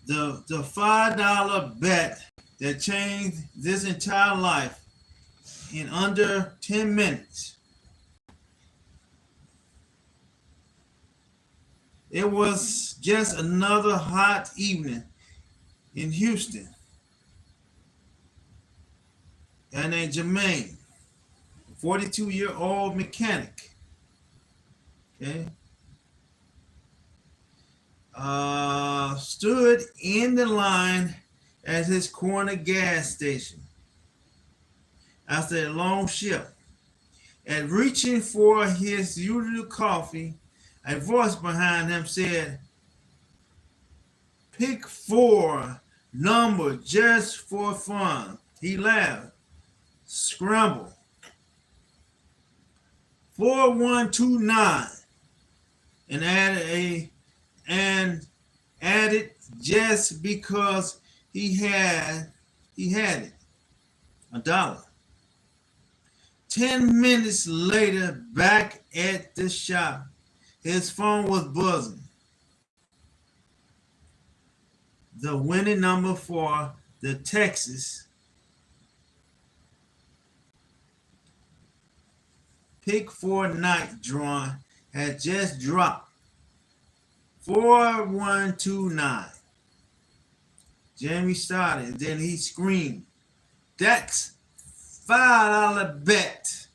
The $5 bet that changed this entire life in under 10 minutes. It was just another hot evening in Houston. Guy named Jermaine, 42-year-old mechanic. Okay. Stood in the line at his corner gas station after a long shift. And reaching for his usual coffee, a voice behind him said, "Pick 4 number just for fun." He laughed. Scramble. 4129. And added just because he had it. $1. 10 minutes later, back at the shop, his phone was buzzing. The winning number for the Texas Pick 4 night drawing had just dropped. 4129. Jamie started, then he screamed, "That's $5 bet."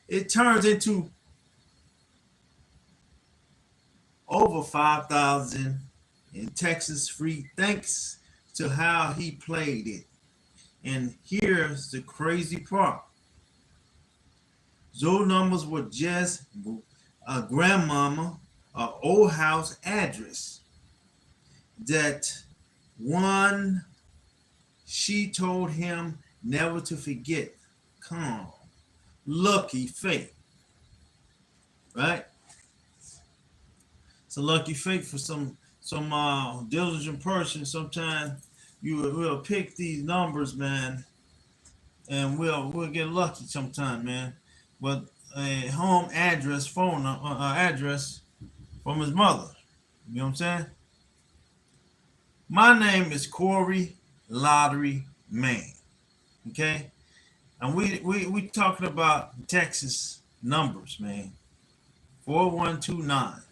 It turns into over 5,000 in Texas free thanks to how he played it. And here's the crazy part. Those numbers were just a grandmama, an old house address that one she told him never to forget. Come on. Lucky fate. Right? It's a lucky fate for some diligent person. Sometimes we'll pick these numbers, man, and we'll get lucky sometime, man. But a home address, phone address from his mother. You know what I'm saying? My name is Corey Lottery Man. Okay? And we talking about Texas numbers, man. 4129.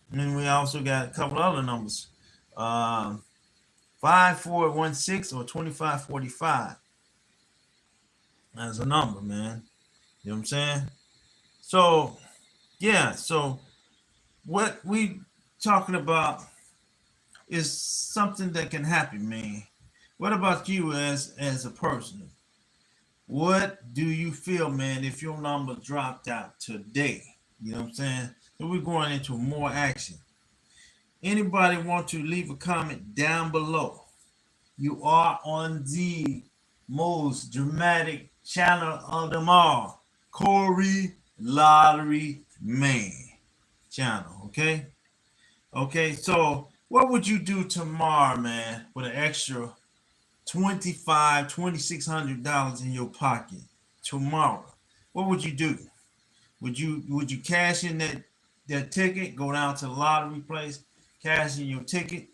And then we also got a couple other numbers. 5416 or 2545. That's a number, man. You know what I'm saying? So, yeah. So, what we talking about is something that can happen, man. What about you as a person? What do you feel, man, if your number dropped out today? You know what I'm saying? So we're going into more action. Anybody want to leave a comment down below? You are on the most dramatic channel of them all, Corey Lottery Man channel. Okay, so what would you do tomorrow, man, with an extra $2,600 in your pocket tomorrow? What would you do? Would you cash in that ticket, go down to the lottery place, cash in your ticket,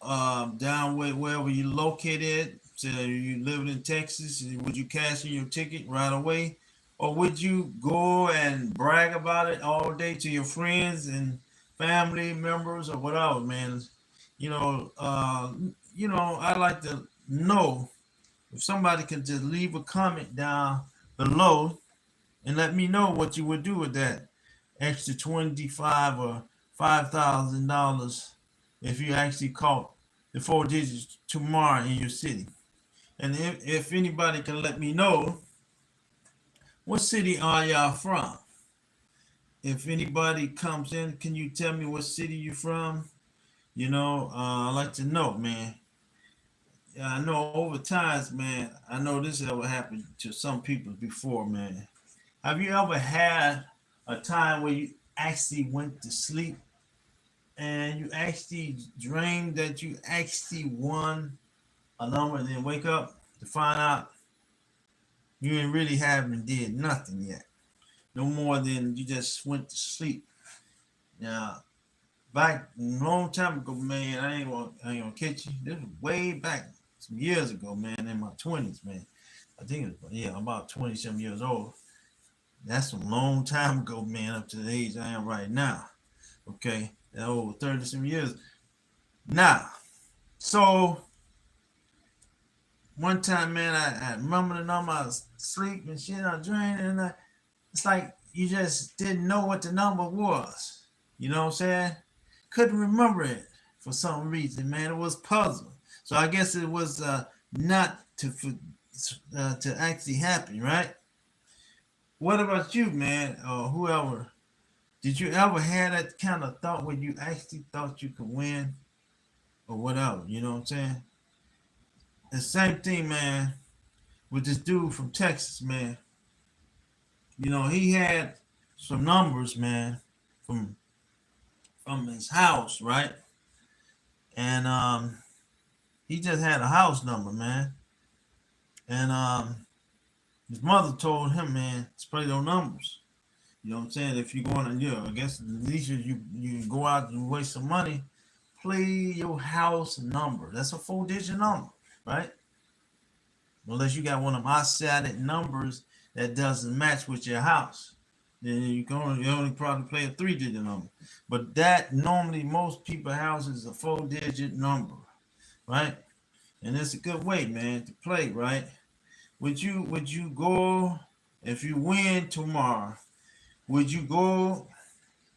down wherever you located? So you living in Texas, would you cash in your ticket right away? Or would you go and brag about it all day to your friends and family members or whatever, man? I'd like to know if somebody could just leave a comment down below and let me know what you would do with that extra 25 or $5,000 if you actually caught the 4 digits tomorrow in your city. And if anybody can let me know, what city are y'all from? If anybody comes in, can you tell me what city you're from? I'd like to know, man. I know over times, man, I know this ever happened to some people before, man. Have you ever had a time where you actually went to sleep and you actually dreamed that you actually won a number and then wake up to find out you ain't really haven't did nothing yet? No more than you just went to sleep. Now, back a long time ago, man. I ain't gonna catch you. This was way back some years ago, man, in my 20s, man. I think it was, yeah, about 20 some years old. That's a long time ago, man, up to the age I am right now. Okay. That over 30 some years. Now, so one time, man, I remember the number, I was sleeping and shit, I was draining, and it's like you just didn't know what the number was. You know what I'm saying? Couldn't remember it for some reason, man. It was puzzle. So I guess it was not to actually happen, right? What about you, man, or whoever? Did you ever have that kind of thought where you actually thought you could win or whatever? You know what I'm saying? The same thing, man, with this dude from Texas, man. You know, he had some numbers, man, from his house, right? And he just had a house number, man. And his mother told him, man, to play those numbers. You know what I'm saying? If you're going to, you know, I guess at least you go out and waste some money, play your house number. That's a 4-digit number, right? Unless you got one of them odd-sided numbers that doesn't match with your house, then you only probably play a 3-digit number. But that normally most people houses a 4-digit number, right? And it's a good way, man, to play, right? Would you go if you win tomorrow? Would you go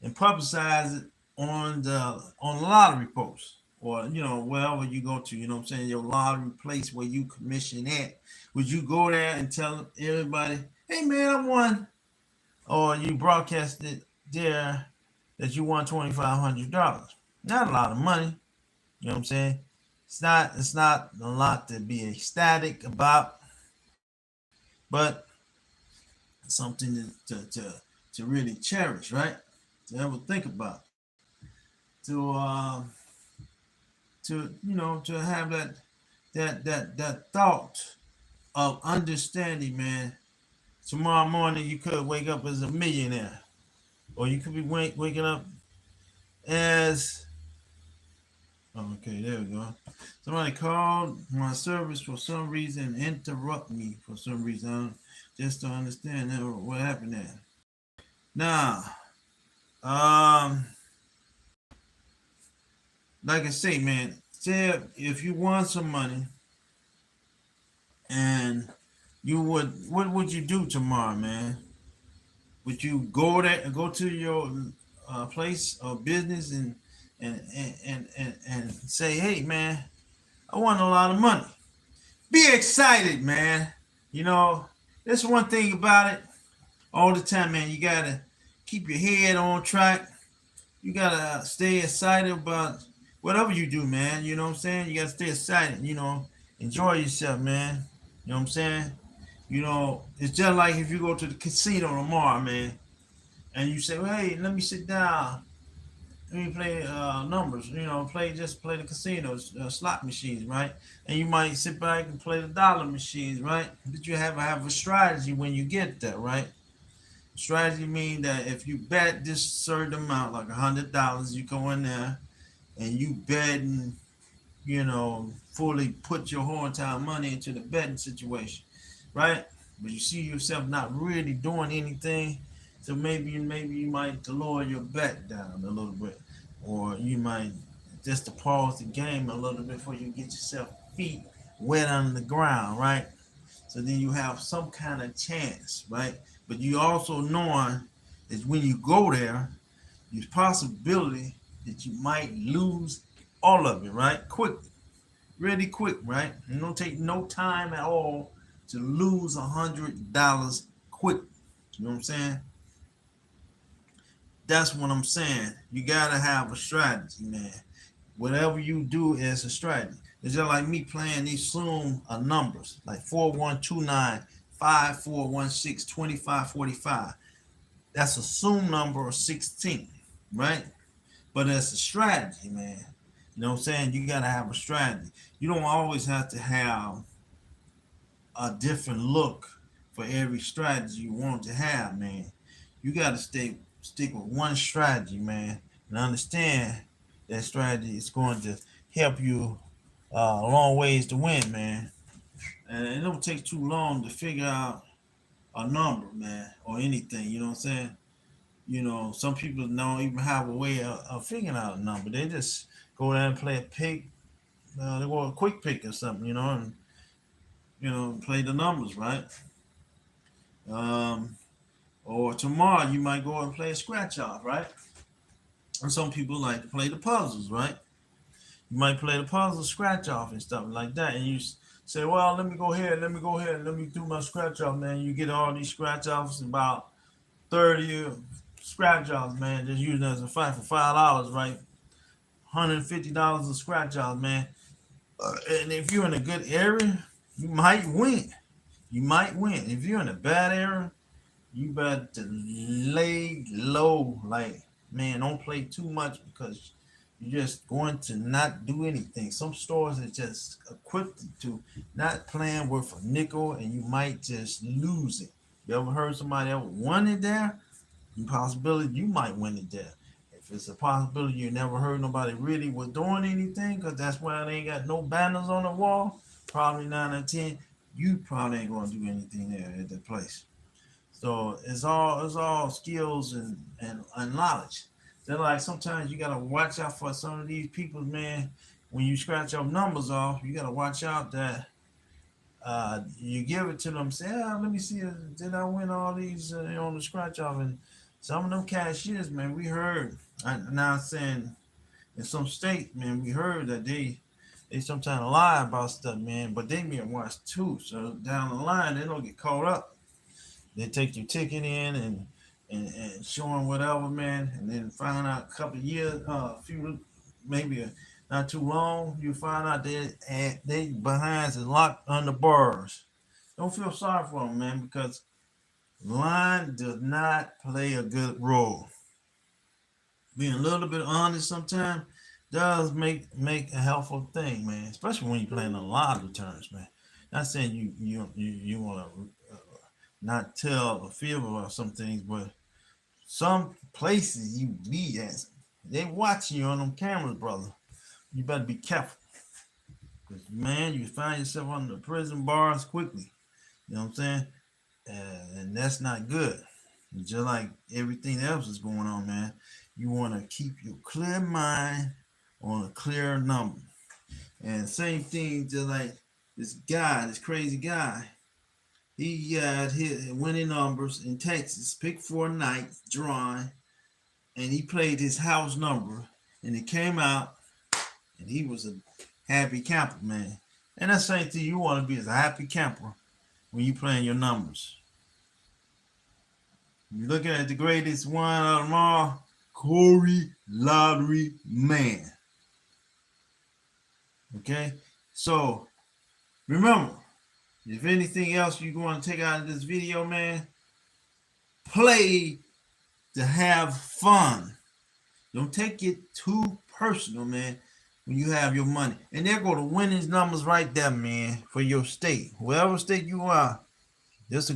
and publicize it on the lottery post, or wherever you go to? You know what I'm saying, your lottery place where you commission at. Would you go there and tell everybody, "Hey, man, I won," or you broadcast it there that you won $2,500? Not a lot of money. You know what I'm saying? It's not a lot to be ecstatic about, but something to really cherish, right? To ever think about, to to have that thought of understanding, man. Tomorrow morning you could wake up as a millionaire, or you could be waking up as, okay, there we go. Somebody called my service for some reason, interrupt me for some reason. Just to understand what happened there. Now, like I say, man, say if you want some money and what would you do tomorrow, man? Would you go to your place of business and say, "Hey, man, I want a lot of money." Be excited, man. You know, that's one thing about it. All the time, man, you gotta keep your head on track. You gotta stay excited about whatever you do, man. You know what I'm saying? You gotta stay excited. Enjoy yourself, man. You know what I'm saying? It's just like if you go to the casino tomorrow, man, and you say, well, "Hey, let me sit down. Let me play numbers. Play the casinos, slot machines, right?" And you might sit back and play the dollar machines, right? But you have a strategy when you get there, right? Strategy means that if you bet this certain amount, like $100, you go in there and you bet and fully put your whole entire money into the betting situation, right? But you see yourself not really doing anything, so maybe you might lower your bet down a little bit, or you might just to pause the game a little bit before you get yourself feet wet on the ground, right? So then you have some kind of chance, right? But you also knowing is when you go there, there's possibility that you might lose all of it, right? Quickly, really quick, right? It don't take no time at all to lose $100 quick. You know what I'm saying? That's what I'm saying. You gotta have a strategy, man. Whatever you do is a strategy. It's just like me playing these Zoom numbers, like 4129 5416 2545. That's a Zoom number of 16, right? But it's a strategy, man. You know what I'm saying? You gotta have a strategy. You don't always have to have a different look for every strategy you want to have, man. You gotta stick with one strategy, man, and understand that strategy is going to help you a long ways to win, man. And it don't take too long to figure out a number, man, or anything. You know what I'm saying? You know, some people don't even have a way of figuring out a number. They just go there and play a pick. They go a quick pick or something, you know, and play the numbers, right? Um, or tomorrow you might go and play a scratch off, right? And some people like to play the puzzles, right? You might play the puzzle scratch off and stuff like that, and you say, "Well, let me go ahead, let me do my scratch off, man." You get all these scratch offs, about 30 scratch offs, man. Just using it as a fight for $5, right? $150 of scratch offs, man. And if you're in a good area, you might win. You might win. If you're in a bad area, you better lay low. Like, man, don't play too much because you're just going to not do anything. Some stores are just equipped to not playing worth a nickel, and you might just lose it. You ever heard somebody ever won it there? The possibility you might win it there. If it's a possibility you never heard nobody really was doing anything, because that's why they ain't got no banners on the wall, probably 9 or 10, you probably ain't going to do anything there at that place. So it's all skills and knowledge. They're like, sometimes you gotta watch out for some of these people, man. When you scratch your numbers off, you gotta watch out that you give it to them. Say, let me see, did I win all these on the scratch off? And some of them cashiers, man, we heard. Now saying in some states, man, we heard that they sometimes lie about stuff, man, but they being watched too. So down the line, they don't get caught up. They take your ticket in and show them whatever, man, and then find out a couple of years, maybe not too long, you find out they behinds is locked under bars. Don't feel sorry for them, man, because lying does not play a good role. Being a little bit honest sometimes does make a helpful thing, man, especially when you're playing a lot of returns, man. Not saying you want to not tell or feel about some things, but some places you be at, they watching you on them cameras, brother. You better be careful. Because, man, you find yourself under the prison bars quickly. You know what I'm saying? And that's not good. Just like everything else is going on, man. You want to keep your clear mind on a clear number. And same thing, just like this crazy guy. He got his winning numbers in Texas, picked 4 nights, drawing, and he played his house number, and it came out, and he was a happy camper, man. And that's the same thing you want to be, as a happy camper when you playing your numbers. You're looking at the greatest one of them all, Corey Lottery Man. Okay? So, remember, if anything else you're going to take out of this video, man, play to have fun. Don't take it too personal, man, when you have your money. And there go the winnings numbers right there, man, for your state. Whatever state you are, these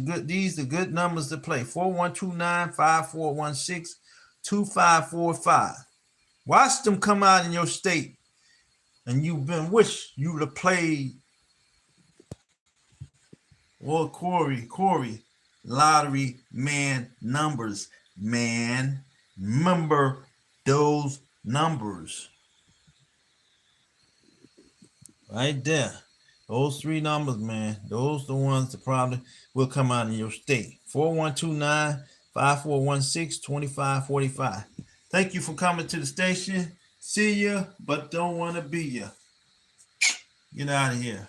are good numbers to play. 4129, 5416, 2545. Watch them come out in your state, and you've been wish you would have played Corey Lottery Man numbers, man. Remember those numbers right there. Those 3 numbers, man. Those the ones that probably will come out in your state. 4129, 5416, 2545. Thank you for coming to the station. See ya, but don't want to be ya. Get out of here.